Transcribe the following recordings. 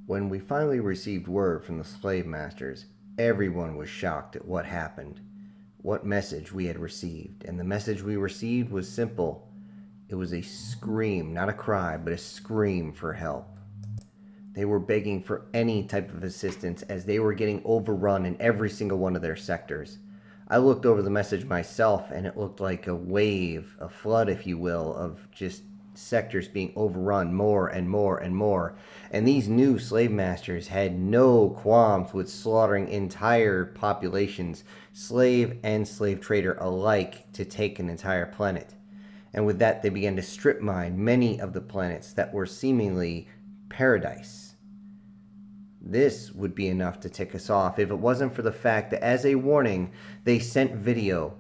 When we finally received word from the slave masters, everyone was shocked at what happened, what message we had received. And the message we received was simple. It was a scream, not a cry, but a scream for help. They were begging for any type of assistance as they were getting overrun in every single one of their sectors. I looked over the message myself and it looked like a wave, a flood, if you will, of just sectors being overrun more and more and more. And these new slave masters had no qualms with slaughtering entire populations, slave and slave trader alike, to take an entire planet. And with that, they began to strip mine many of the planets that were seemingly paradise. This would be enough to tick us off if it wasn't for the fact that, as a warning, they sent video.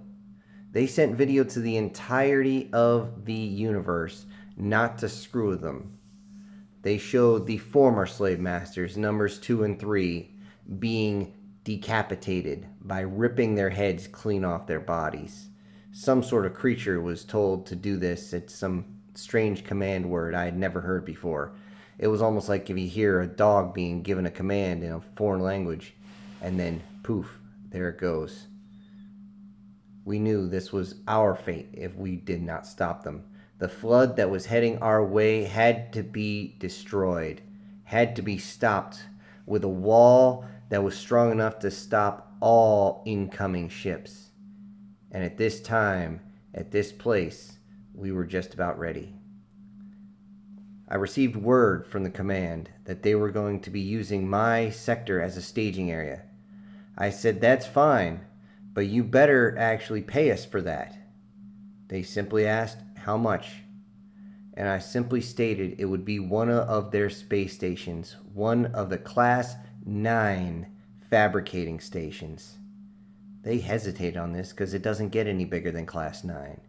They sent video to the entirety of the universe, not to screw with them. They showed the former slave masters, numbers 2 and 3, being decapitated by ripping their heads clean off their bodies. Some sort of creature was told to do this. It's some strange command word I had never heard before. It was almost like if you hear a dog being given a command in a foreign language, and then poof, there it goes. We knew this was our fate if we did not stop them. The flood that was heading our way had to be destroyed, had to be stopped with a wall that was strong enough to stop all incoming ships. And at this time, at this place, we were just about ready. I received word from the command that they were going to be using my sector as a staging area. I said, "That's fine, but you better actually pay us for that." They simply asked, "How much?" And I simply stated it would be one of their space stations, one of the Class 9 fabricating stations. They hesitated on this because it doesn't get any bigger than Class 9.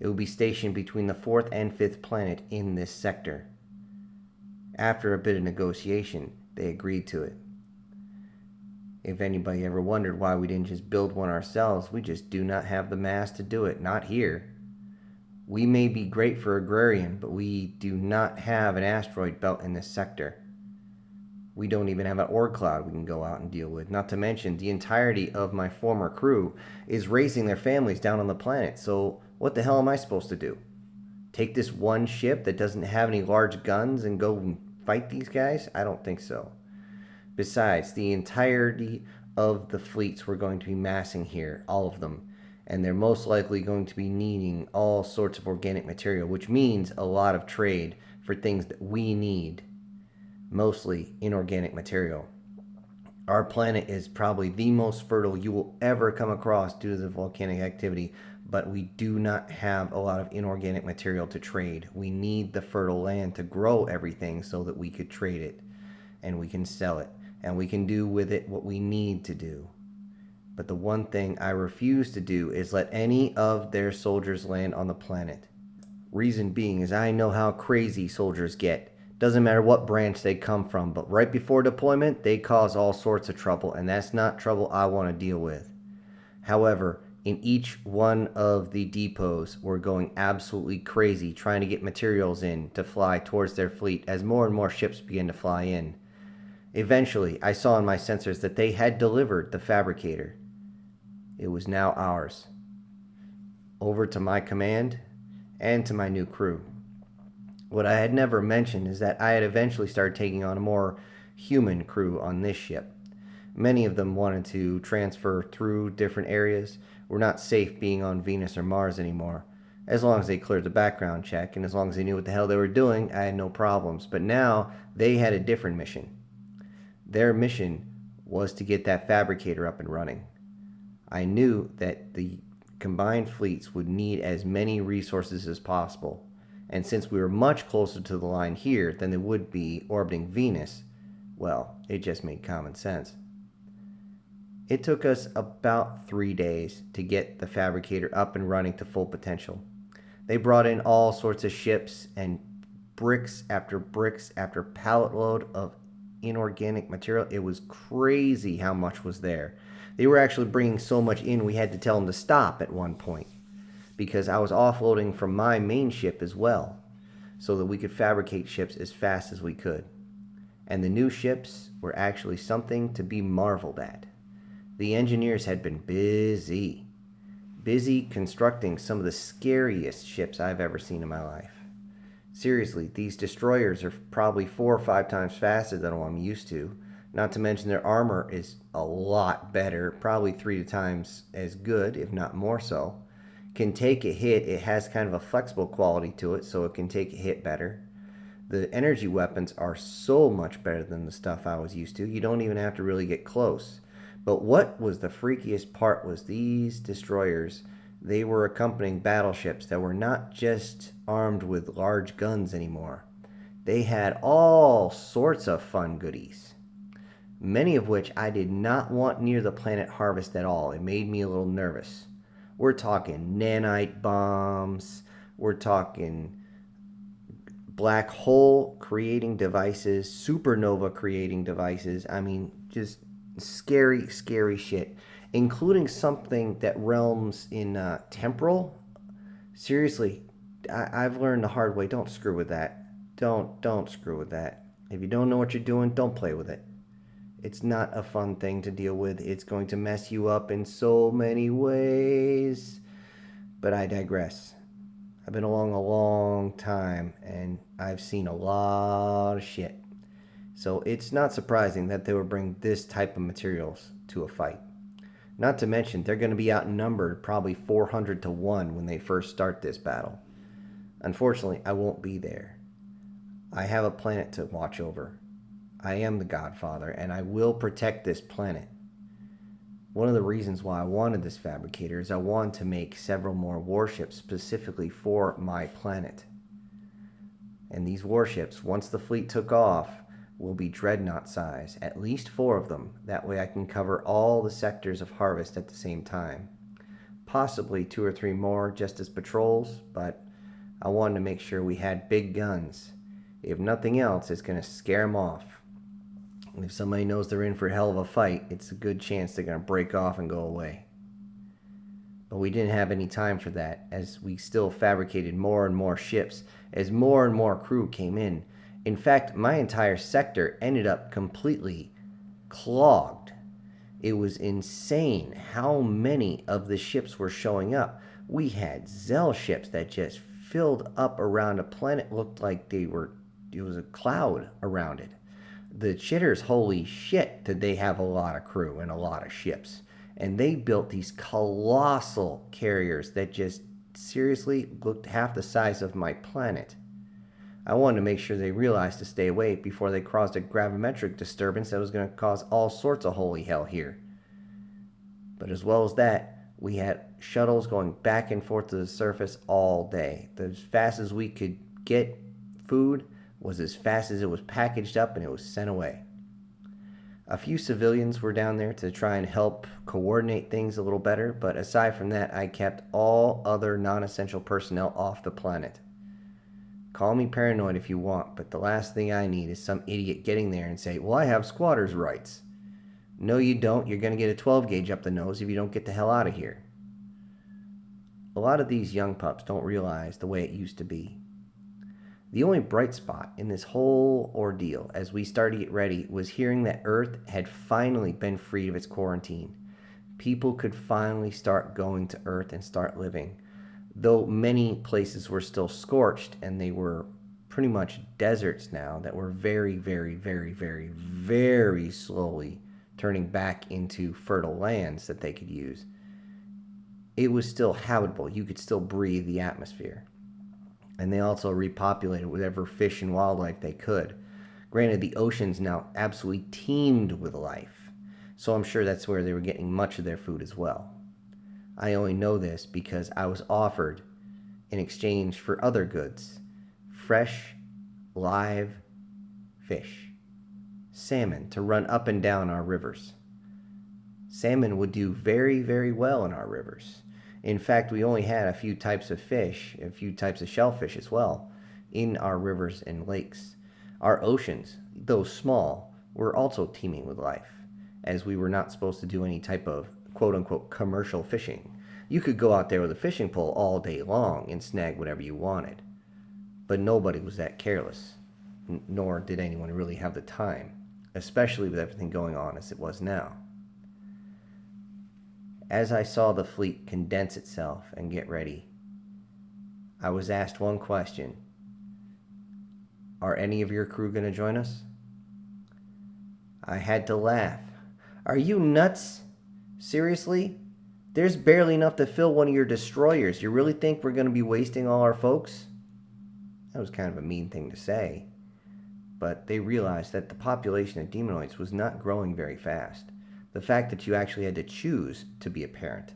It will be stationed between the 4th and 5th planet in this sector. After a bit of negotiation, they agreed to it. If anybody ever wondered why we didn't just build one ourselves, we just do not have the mass to do it, not here. We may be great for agrarian, but we do not have an asteroid belt in this sector. We don't even have an org cloud we can go out and deal with. Not to mention, the entirety of my former crew is raising their families down on the planet. So what the hell am I supposed to do? Take this one ship that doesn't have any large guns and go and fight these guys? I don't think so. Besides, the entirety of the fleets we're going to be massing here, all of them, and they're most likely going to be needing all sorts of organic material, which means a lot of trade for things that we need, mostly inorganic material. Our planet is probably the most fertile you will ever come across due to the volcanic activity, but we do not have a lot of inorganic material to trade. We need the fertile land to grow everything so that we could trade it, and we can sell it, and we can do with it what we need to do. But the one thing I refuse to do is let any of their soldiers land on the planet. Reason being is I know how crazy soldiers get. Doesn't matter what branch they come from, but right before deployment, they cause all sorts of trouble, and that's not trouble I want to deal with. However, in each one of the depots, we're going absolutely crazy trying to get materials in to fly towards their fleet as more and more ships begin to fly in. Eventually, I saw in my sensors that they had delivered the fabricator. It was now ours. Over to my command and to my new crew. What I had never mentioned is that I had eventually started taking on a more human crew on this ship. Many of them wanted to transfer through different areas, were not safe being on Venus or Mars anymore. As long as they cleared the background check and as long as they knew what the hell they were doing, I had no problems. But now they had a different mission. Their mission was to get that fabricator up and running. I knew that the combined fleets would need as many resources as possible. And since we were much closer to the line here than they would be orbiting Venus, well, it just made common sense. It took us about 3 days to get the fabricator up and running to full potential. They brought in all sorts of ships and bricks after pallet load of inorganic material. It was crazy how much was there. They were actually bringing so much in we had to tell them to stop at one point because I was offloading from my main ship as well so that we could fabricate ships as fast as we could. and the new ships were actually something to be marveled at. The engineers had been busy constructing some of the scariest ships I've ever seen in my life. Seriously, these destroyers are probably 4 or 5 times faster than what I'm used to. Not to mention their armor is a lot better, probably 3 times as good, if not more so. Can take a hit. It has kind of a flexible quality to it, so it can take a hit better. The energy weapons are so much better than the stuff I was used to. You don't even have to really get close. But what was the freakiest part was these destroyers, they were accompanying battleships that were not just armed with large guns anymore. They had all sorts of fun goodies, many of which I did not want near the planet Harvest at all. It made me a little nervous. We're talking nanite bombs, we're talking black hole creating devices, supernova creating devices. I mean, just scary, scary shit, including something that realms in temporal. Seriously, I've learned the hard way. Don't screw with that. Don't screw with that. If you don't know what you're doing, don't play with it. It's not a fun thing to deal with. It's going to mess you up in so many ways. But I digress. I've been along a long time, and I've seen a lot of shit. So it's not surprising that they would bring this type of materials to a fight. Not to mention, they're going to be outnumbered probably 400 to 1 when they first start this battle. Unfortunately, I won't be there. I have a planet to watch over. I am the Godfather, and I will protect this planet. One of the reasons why I wanted this fabricator is I wanted to make several more warships specifically for my planet. And these warships, once the fleet took off, will be dreadnought size, at least 4 of them. That way I can cover all the sectors of Harvest at the same time. Possibly 2 or 3 more just as patrols, but I wanted to make sure we had big guns. If nothing else, it's going to scare them off. If somebody knows they're in for a hell of a fight, it's a good chance they're going to break off and go away. But we didn't have any time for that, as we still fabricated more and more ships, as more and more crew came in. In fact, my entire sector ended up completely clogged. It was insane how many of the ships were showing up. We had Zell ships that just filled up around a planet, looked like it was a cloud around it. The Chitters, holy shit, did they have a lot of crew and a lot of ships. And they built these colossal carriers that just seriously looked half the size of my planet. I wanted to make sure they realized to stay away before they caused a gravimetric disturbance that was going to cause all sorts of holy hell here. But as well as that, we had shuttles going back and forth to the surface all day. As fast as we could get food was as fast as it was packaged up and it was sent away. A few civilians were down there to try and help coordinate things a little better, but aside from that, I kept all other non-essential personnel off the planet. Call me paranoid if you want, but the last thing I need is some idiot getting there and say, well, I have squatter's rights. No, you don't. You're going to get a 12 gauge up the nose if you don't get the hell out of here. A lot of these young pups don't realize the way it used to be. The only bright spot in this whole ordeal as we started to get ready was hearing that Earth had finally been freed of its quarantine. People could finally start going to Earth and start living. Though many places were still scorched and they were pretty much deserts now that were very, very, very, very, very slowly turning back into fertile lands that they could use. It was still habitable. You could still breathe the atmosphere. And they also repopulated whatever fish and wildlife they could. Granted, the oceans now absolutely teemed with life, so I'm sure that's where they were getting much of their food as well. I only know this because I was offered, in exchange for other goods, fresh, live fish, salmon to run up and down our rivers. Salmon would do very, very well in our rivers. In fact, we only had a few types of fish, a few types of shellfish as well, in our rivers and lakes. Our oceans, though small, were also teeming with life, as we were not supposed to do any type of quote-unquote commercial fishing. You could go out there with a fishing pole all day long and snag whatever you wanted. But nobody was that careless. nor did anyone really have the time, especially with everything going on as it was now. As I saw the fleet condense itself and get ready, I was asked one question. Are any of your crew going to join us? I had to laugh. Are you nuts? Seriously? There's barely enough to fill one of your destroyers. You really think we're going to be wasting all our folks? That was kind of a mean thing to say, but they realized that the population of demonoids was not growing very fast. The fact that you actually had to choose to be a parent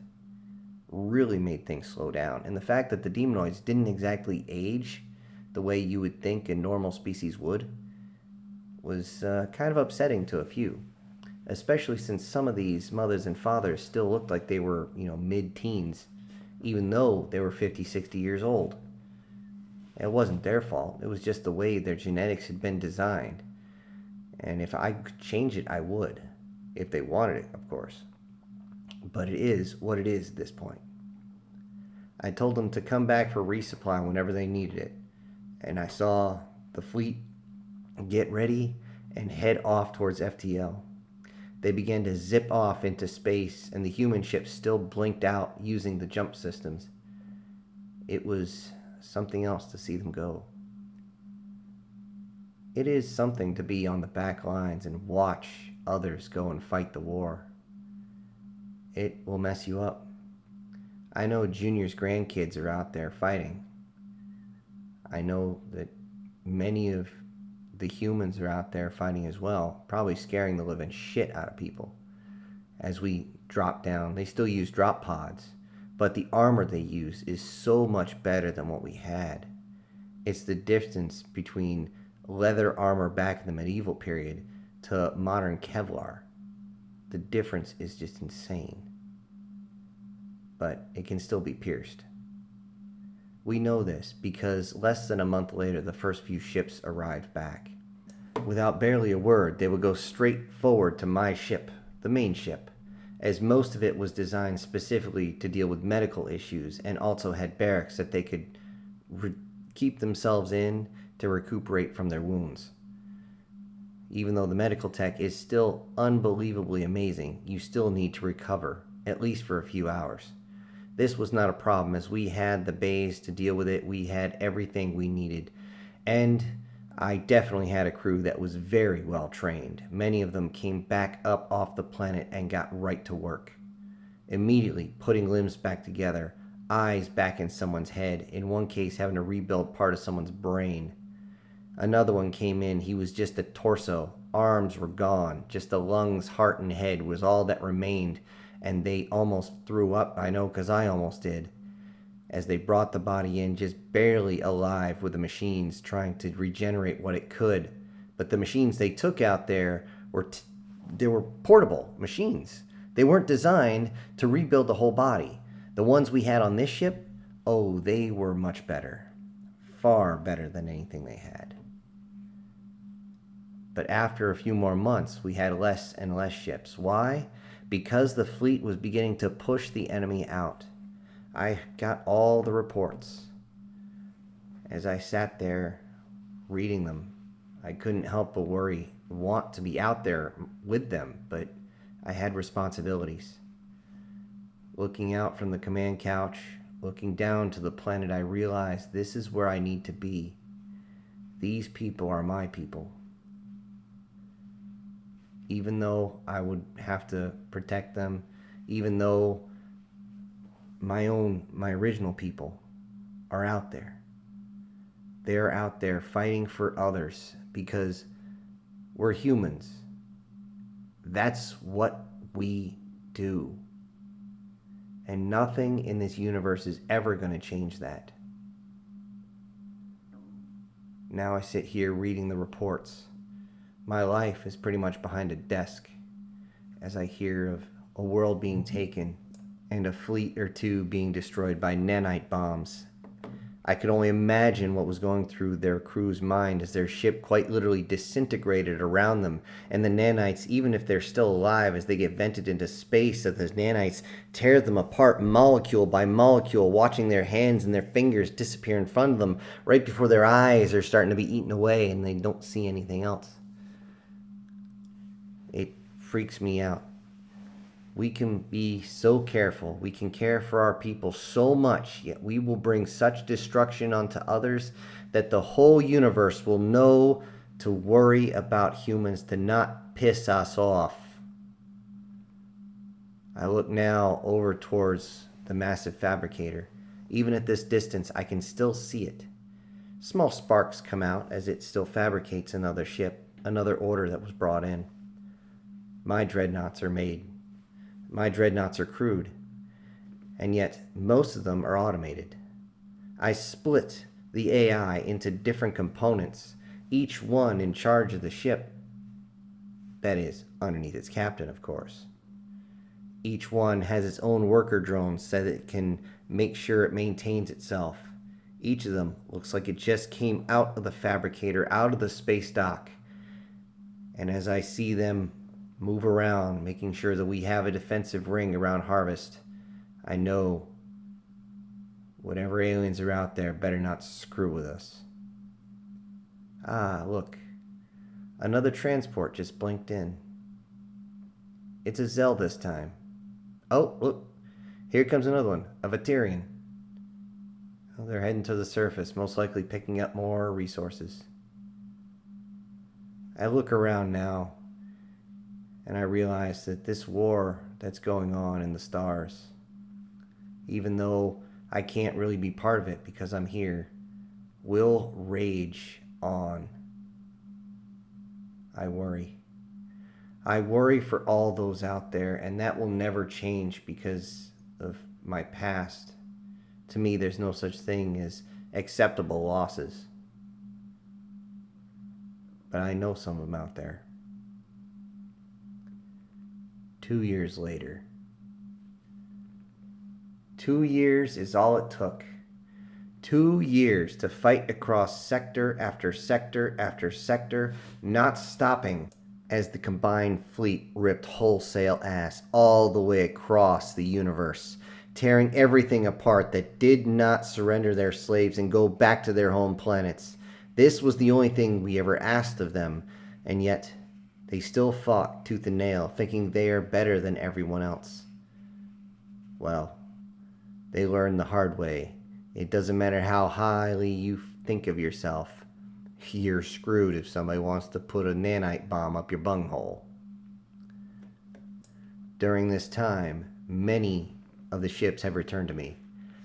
really made things slow down, and the fact that the demonoids didn't exactly age the way you would think a normal species would was kind of upsetting to a few, especially since some of these mothers and fathers still looked like they were, mid-teens, even though they were 50, 60 years old. It wasn't their fault. It was just the way their genetics had been designed. And if I could change it, I would. If they wanted it, of course. But it is what it is at this point. I told them to come back for resupply whenever they needed it. And I saw the fleet get ready and head off towards FTL. They began to zip off into space, and the human ships still blinked out using the jump systems. It was something else to see them go. It is something to be on the back lines and watch others go and fight the war. It will mess you up. I know Junior's grandkids are out there fighting. I know that many of the humans are out there fighting as well, probably scaring the living shit out of people. As we drop down, they still use drop pods, but the armor they use is so much better than what we had. It's the distance between leather armor back in the medieval period to modern Kevlar. The difference is just insane. But it can still be pierced. We know this because less than a month later, the first few ships arrived back. Without barely a word, they would go straight forward to my ship, the main ship, as most of it was designed specifically to deal with medical issues and also had barracks that they could keep themselves in to recuperate from their wounds. Even though the medical tech is still unbelievably amazing, you still need to recover, at least for a few hours. This was not a problem, as we had the bays to deal with it. We had everything we needed. And I definitely had a crew that was very well trained. Many of them came back up off the planet and got right to work. Immediately putting limbs back together, eyes back in someone's head, in one case having to rebuild part of someone's brain. Another one came in, he was just a torso, arms were gone, just the lungs, heart, and head was all that remained, and they almost threw up, I know, because I almost did, as they brought the body in just barely alive with the machines trying to regenerate what it could. But the machines they took out there they were portable machines. They weren't designed to rebuild the whole body. The ones we had on this ship, oh, they were much better. Far better than anything they had. But after a few more months, we had less and less ships. Why? Because the fleet was beginning to push the enemy out. I got all the reports. As I sat there reading them, I couldn't help but want to be out there with them, but I had responsibilities. Looking out from the command couch, looking down to the planet, I realized this is where I need to be. These people are my people. Even though I would have to protect them, even though my original people are out there. They're out there fighting for others because we're humans. That's what we do. And nothing in this universe is ever going to change that. Now I sit here reading the reports. My life is pretty much behind a desk as I hear of a world being taken and a fleet or two being destroyed by nanite bombs I could only imagine what was going through their crew's mind as their ship quite literally disintegrated around them, and the nanites, even if they're still alive, as they get vented into space, as the nanites tear them apart molecule by molecule, watching their hands and their fingers disappear in front of them right before their eyes are starting to be eaten away and they don't see anything else. It freaks me out. We can be so careful. We can care for our people so much, yet we will bring such destruction onto others that the whole universe will know to worry about humans, to not piss us off. I look now over towards the massive fabricator. Even at this distance, I can still see it. Small sparks come out as it still fabricates another ship, another order that was brought in. My dreadnoughts are made. My dreadnoughts are crewed, and yet most of them are automated. I split the AI into different components, each one in charge of the ship. That is, underneath its captain, of course. Each one has its own worker drone so that it can make sure it maintains itself. Each of them looks like it just came out of the fabricator, out of the space dock. And as I see them move around, making sure that we have a defensive ring around Harvest, I know whatever aliens are out there better not screw with us. Ah, look. Another transport just blinked in. It's a Zell this time. Oh, look. Here comes another one. A Vatirian. Oh, they're heading to the surface, most likely picking up more resources. I look around now, and I realize that this war that's going on in the stars, even though I can't really be part of it because I'm here, will rage on. I worry. I worry for all those out there, and that will never change because of my past. To me, there's no such thing as acceptable losses. But I know some of them out there. 2 years later. 2 years is all it took. 2 years to fight across sector after sector after sector, not stopping as the combined fleet ripped wholesale ass all the way across the universe, tearing everything apart that did not surrender their slaves and go back to their home planets. This was the only thing we ever asked of them, and yet they still fought tooth and nail, thinking they are better than everyone else. Well, they learned the hard way. It doesn't matter how highly you think of yourself. You're screwed if somebody wants to put a nanite bomb up your bunghole. During this time, many of the ships have returned to me.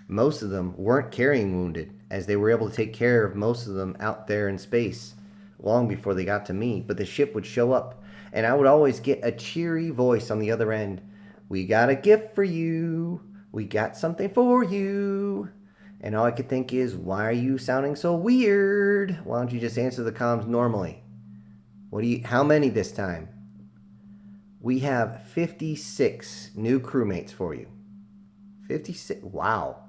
Most of them weren't carrying wounded, as they were able to take care of most of them out there in space long before they got to me. But the ship would show up, and I would always get a cheery voice on the other end. We got a gift for you. We got something for you. And all I could think is, why are you sounding so weird? Why don't you just answer the comms normally? How many this time? We have 56 new crewmates for you. 56. Wow.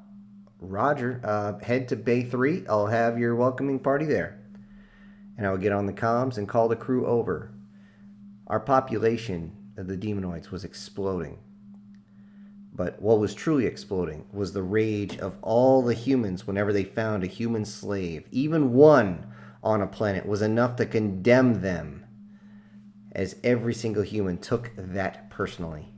Roger. Head to Bay 3. I'll have your welcoming party there. And I would get on the comms and call the crew over. Our population of the demonoids was exploding. But what was truly exploding was the rage of all the humans whenever they found a human slave. Even one on a planet was enough to condemn them, as every single human took that personally.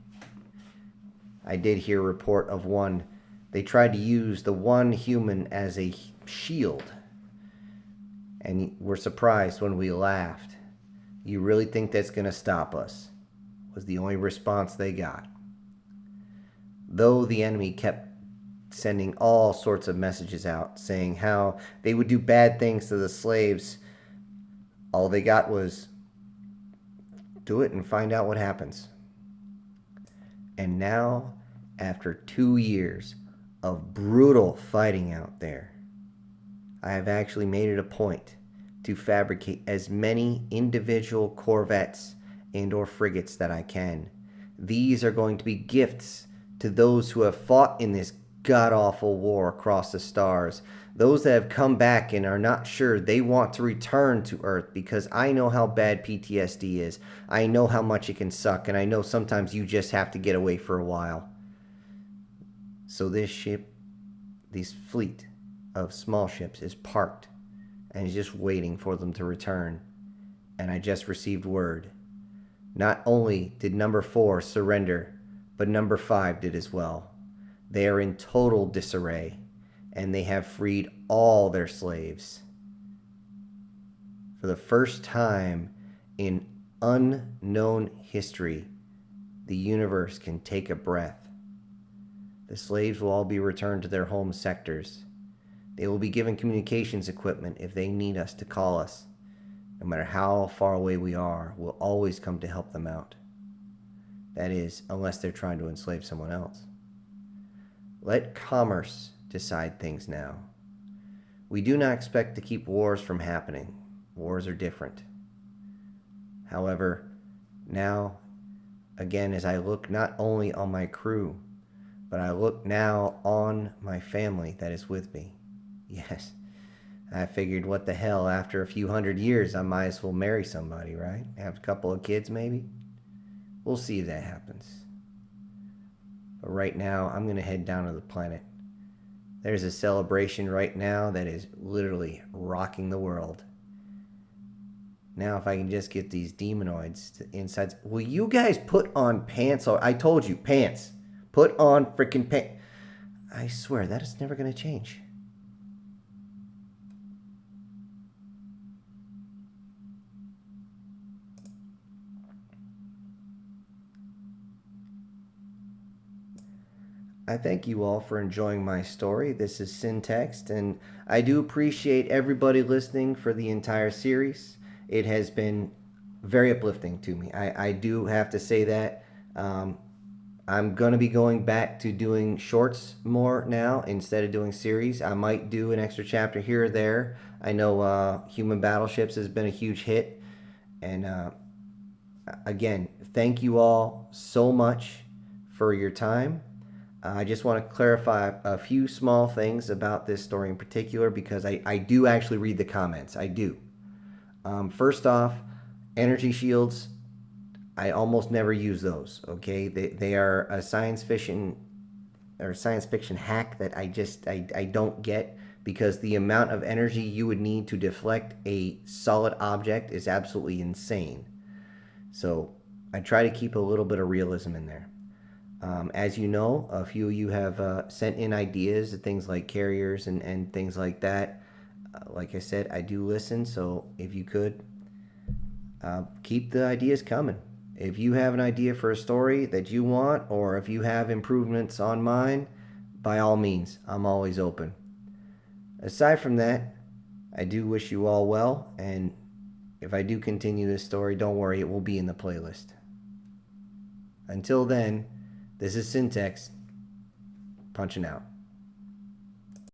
I did hear a report of one. They tried to use the one human as a shield, and were surprised when we laughed. You really think that's going to stop us? Was the only response they got. Though the enemy kept sending all sorts of messages out, saying how they would do bad things to the slaves, all they got was, do it and find out what happens. And now, after 2 years of brutal fighting out there, I have actually made it a point to fabricate as many individual corvettes and or frigates that I can. These are going to be gifts to those who have fought in this god-awful war across the stars. Those that have come back and are not sure, they want to return to Earth because I know how bad PTSD is. I know how much it can suck, and I know sometimes you just have to get away for a while. So this ship, this fleet of small ships is parked and is just waiting for them to return. And I just received word. Not only did number 4 surrender, but number 5 did as well. They are in total disarray, and they have freed all their slaves. For the first time in unknown history, the universe can take a breath. The slaves will all be returned to their home sectors. They will be given communications equipment if they need us to call us. No matter how far away we are, we'll always come to help them out. That is, unless they're trying to enslave someone else. Let commerce decide things now. We do not expect to keep wars from happening. Wars are different. However, now, again, as I look not only on my crew, but I look now on my family that is with me. Yes, I figured, what the hell, after a few hundred years, I might as well marry somebody, right? Have a couple of kids, maybe? We'll see if that happens. But right now, I'm going to head down to the planet. There's a celebration right now that is literally rocking the world. Now, if I can just get these demonoids to inside. Will you guys put on pants? I told you, pants. Put on freaking pants. I swear, that is never going to change. I thank you all for enjoying my story. This is Syntext, and I do appreciate everybody listening for the entire series. It has been very uplifting to me. I do have to say that. I'm going to be going back to doing shorts more now instead of doing series. I might do an extra chapter here or there. I know Human Battleships has been a huge hit. And again, thank you all so much for your time. I just want to clarify a few small things about this story in particular because I do actually read the comments. I do. First off, energy shields, I almost never use those, okay? They are a science fiction hack that I don't get because the amount of energy you would need to deflect a solid object is absolutely insane. So I try to keep a little bit of realism in there. As you know, a few of you have sent in ideas, things like carriers and things like that. Like I said, I do listen, so if you could, keep the ideas coming. If you have an idea for a story that you want, or if you have improvements on mine, by all means, I'm always open. Aside from that, I do wish you all well, and if I do continue this story, don't worry, it will be in the playlist. Until then, this is Syntext, punching out.